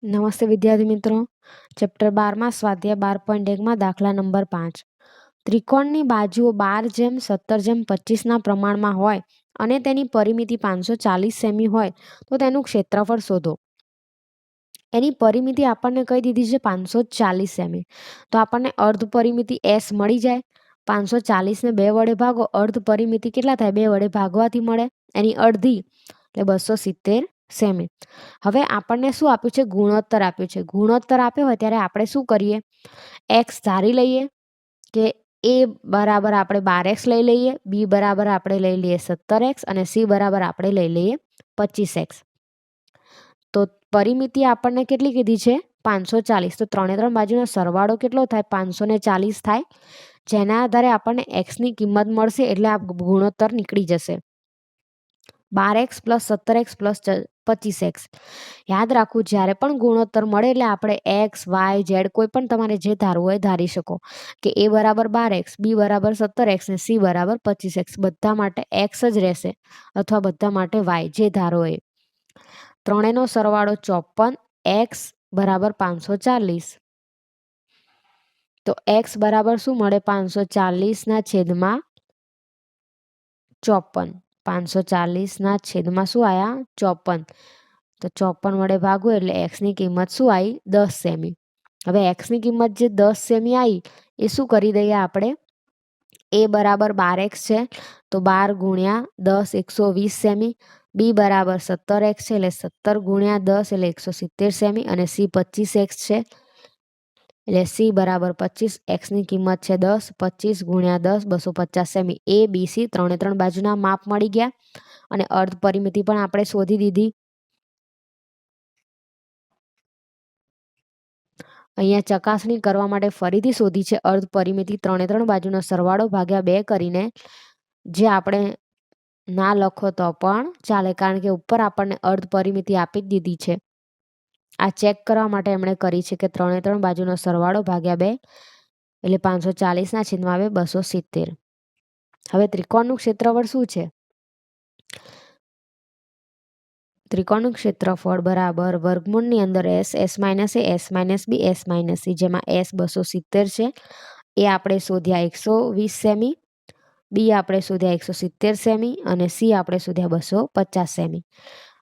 નમસ્તે વિદ્યાર્થી મિત્રો. ચેપ્ટર 12માં સ્વાધ્યાય 12.1માં દાખલા નંબર 5. ત્રિકોણની બાજુઓ 12:17:25ના પ્રમાણમાં હોય અને તેની પરિમિતિ 540 સેમી હોય તો તેનું ક્ષેત્રફળ શોધો. એની પરિમિતિ આપણને કહી દીધી છે 540 સેમી. તો આપણને અર્ધ પરિમિતિ S મળી જાય. 540 ને 2 વડે ભાગો, અર્ધ પરિમિતિ કેટલા થાય? 2 વડે ભાગવાથી મળે એની અડધી એટલે 270 સેમી. હવે આપણને શું આપ્યું છે? ગુણોત્તર આપ્યું છે. ગુણોત્તર આપ્યો હોય ત્યારે આપણે શું કરીએ? x ધારી લઈએ કે a બરાબર આપણે 12x લઈ લઈએ, b બરાબર આપણે લઈ લઈએ 17x અને c બરાબર આપણે લઈ લઈએ 25x. તો પરિમિતિ આપણને કેટલી કીધી છે? 540. તો 3 બાજુનો સરવાળો કેટલો થાય? 540 થાય. જેના આધારે આપણને x ની કિંમત મળશે એટલે આ ગુણોત્તર નીકળી જશે. 12x + 17x + 25x. યાદ રાખવું, જ્યારે પણ ગુણોત્તર મળે એટલે આપણે x, y, z કોઈ પણ તમારે જે ધારવું હોય ધારી શકો કે a બરાબર 12x, b બરાબર 17x ને c બરાબર 25x. બધા માટે x જ રહેશે અથવા બધા માટે y, જે ધારો એ. ત્રણેયનો સરવાળો 54, x બરાબર 540. તો x બરાબર શું મળે? 540/54. 540/54 શું આયા? 54. તો 54 વડે ભાગો એટલે x ની કિંમત શું આવી? 10 સેમી. હવે x ની કિંમત જે 10 સેમી આવી એ શું કરી દઈએ આપણે? a બરાબર 12x છે તો 12 × 10 120 સેમી. b બરાબર 17x છે એટલે 17 × 10 એટલે 170 સેમી અને c 25x છે એટલે c બરાબર 25. x ની કિંમત છે 10. 25 × 10 250 સેમી. a b c ત્રણે બાજુના માપ મળી ગયા અને અર્ધ પરિમિતિ પણ આપણે શોધી દીધી. અહીંયા ચકાસણી કરવા માટે ફરીથી શોધી છે અર્ધ પરિમિતિ. ત્રણે બાજુનો સરવાળો ભાગ્યા 2 કરીને, જે આપણે ના લખો તો પણ ચાલે કારણ કે ઉપર આપણને અર્ધ પરિમિતિ આપી જ દીધી છે. આ ચેક કરવા માટે એમણે કરી છે કે ત્રણે બાજુનો સરવાળો ભાગ્યા 2 એટલે 540/2 270. હવે ત્રિકોણનું ક્ષેત્રફળ શું છે? ત્રિકોણનું ક્ષેત્રફળ બરાબર વર્ગમૂળની અંદર s, s - a, s - b, s - c, જેમાં s 270 છે. એ આપણે શોધ્યા 120 સેમી, b આપણે શોધ્યા 170 સેમી અને c આપણે શોધ્યા 250 સેમી.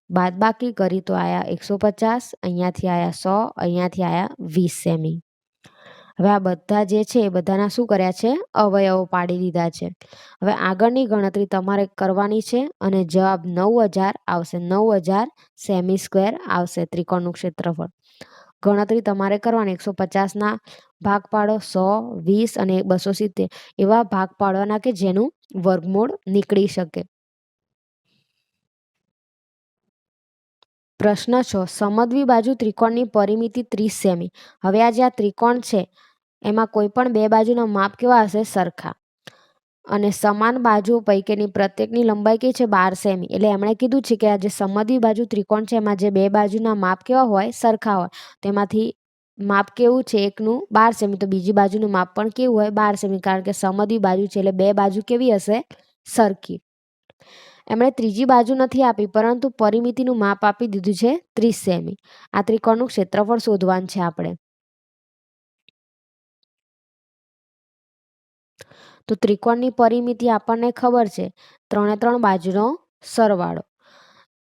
બાદબાકી કરી તો આયા 150, અહીંયાથી આયા 100, અહીંયાથી આયા 20 સેમી. હવે આ બધા જે છે એ બધાના શું કર્યા છે? અવયવો પાડી દીધા છે. હવે આગળની ગણતરી તમારે કરવાની છે અને જવાબ 9000 આવશે. 9000 સેમી સ્ક્વેર આવશે ત્રિકોણનું ક્ષેત્રફળ. ગણતરી તમારે કરવાની. 150ના ભાગ પાડો, 100, 20 અને 270 એવા ભાગ પાડવાના કે જેનું વર્ગમૂળ નીકળી શકે. પ્રશ્ન 6. સમદ્વિ બાજુ ત્રિકોણની પરિમિતિ 30 સેમી. હવે આ જે આ ત્રિકોણ છે એમાં કોઈ પણ બે બાજુના માપ કેવા હશે? સરખા. અને સમાન બાજુઓ પૈકીની પ્રત્યેકની લંબાઈ કઈ છે? 12 સેમી. એટલે એમણે કીધું છે કે આ જે સમદ્વિ બાજુ ત્રિકોણ છે એમાં જે બે બાજુના માપ કેવા હોય? સરખા હોય. તેમાંથી માપ કેવું છે? એકનું 12 સેમી તો બીજી બાજુનું માપ પણ કેવું હોય? 12 સેમી, કારણ કે સમદ્વિ બાજુ છે એટલે બે બાજુ કેવી હશે? સરખી. એમણે ત્રીજી બાજુ નથી આપી પરંતુ પરિમિતિનું માપ આપી દીધું છે 30 સેમી. આ ત્રિકોણનું ક્ષેત્રફળ શોધવાનું છે આપણે. તો ત્રિકોણની પરિમિતિ આપણને ખબર છે ત્રણે બાજુનો સરવાળો.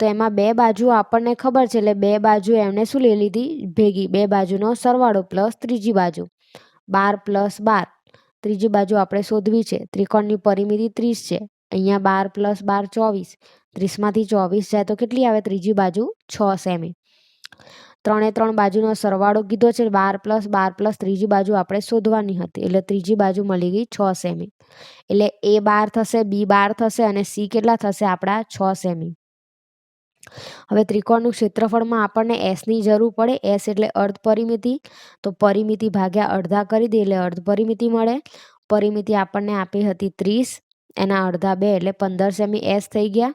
તો એમાં બે બાજુ આપણને ખબર છે એટલે બે બાજુ એમને શું લઈ લીધી? ભેગી. બે બાજુનો સરવાળો પ્લસ ત્રીજી બાજુ 12 + 12. ત્રીજી બાજુ આપણે શોધવી છે. ત્રિકોણની પરિમિતિ 30 છે. અહીંયા 12 + 12 24. 30માંથી 24 જાય તો કેટલી આવે ત્રીજી બાજુ? 6 સેમી. ત્રણે બાજુનો સરવાળો કીધો છે. 12 + 12 ત્રીજી બાજુ આપણે શોધવાની હતી એટલે ત્રીજી બાજુ મળી ગઈ 6 સેમી. એટલે a 12 થશે, b 12 થશે અને c કેટલા થશે આપણા? 6 સેમી. હવે ત્રિકોણનું ક્ષેત્રફળમાં આપણને s ની જરૂર પડે. s એટલે અર્ધ પરિમિતિ. તો પરિમિતિ ભાગ્યા અડધા કરી દે એટલે અર્ધ પરિમિતિ મળે. પરિમિતિ આપણને આપી હતી 30, એના અડધા 2 એટલે 15 સેમી s થઈ ગયા.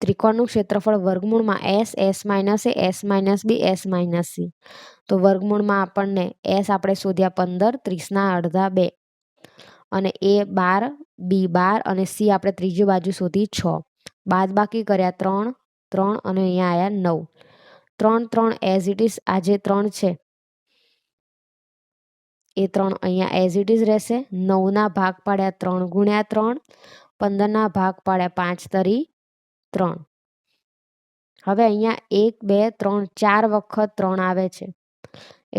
ત્રિકોણનું ક્ષેત્રફળ વર્ગમૂળમાં s, s - a, s - b, s - c. તો વર્ગમૂળમાં આપણને s આપણે શોધ્યા 15, 30ના અડધા 2 અને એ 12, બી 12 અને સી આપણે ત્રીજી બાજુ શોધી 6. બાદ બાકી કર્યા 3, 3 અને અહીંયા આવ્યા 9. 3, 3 એઝ ઇટ ઇઝ આ જે 3 છે એ 3 અહીંયા એઝ ઇટ ઇઝ રહેશે. 9ના ભાગ પાડ્યા 3 ગુણ્યા 3, 15ના ભાગ પાડ્યા 5 તરી 3. હવે અહીંયા 1, 2, 3 4 વખત 3 આવે છે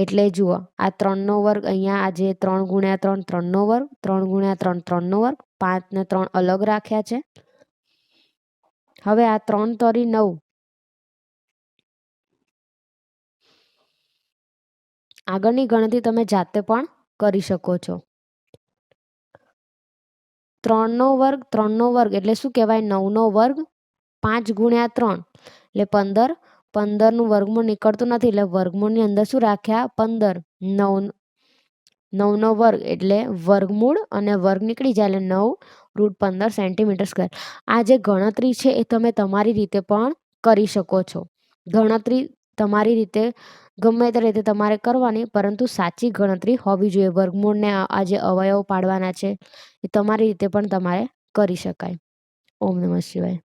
એટલે જુઓ આ 3નો વર્ગ અહીંયા આજે 3 ગુણ્યા 3 3નો વર્ગ, 3 ગુણ્યા 3 3નો વર્ગ, 5 ને 3 અલગ રાખ્યા છે. હવે આ 3 તરી 9 આગળની ગણતરી તમે જાતે પણ કરી શકો છો. 3નો વર્ગ 3નો વર્ગ એટલે શું કહેવાય 9નો વર્ગ, 5 ગુણ્યા 3 એટલે 15, 15નું વર્ગમૂળ નીકળતું નથી એટલે વર્ગમૂળની અંદર શું રાખ્યા 15. 9નો વર્ગ એટલે વર્ગમૂળ અને વર્ગ નીકળી જાય એટલે 9√15 સેન્ટીમીટર સ્ક્વેર. આ જે ગણતરી છે એ તમે તમારી રીતે પણ કરી શકો છો. ગણતરી તમારી રીતે ગમે તે રીતે તમારે કરવાની, પરંતુ સાચી ગણતરી હોવી જોઈએ. વર્ગમૂળને આ જે અવયવ પાડવાના છે એ તમારી રીતે પણ તમારે કરી શકાય. ઓમ નમઃ શિવાય.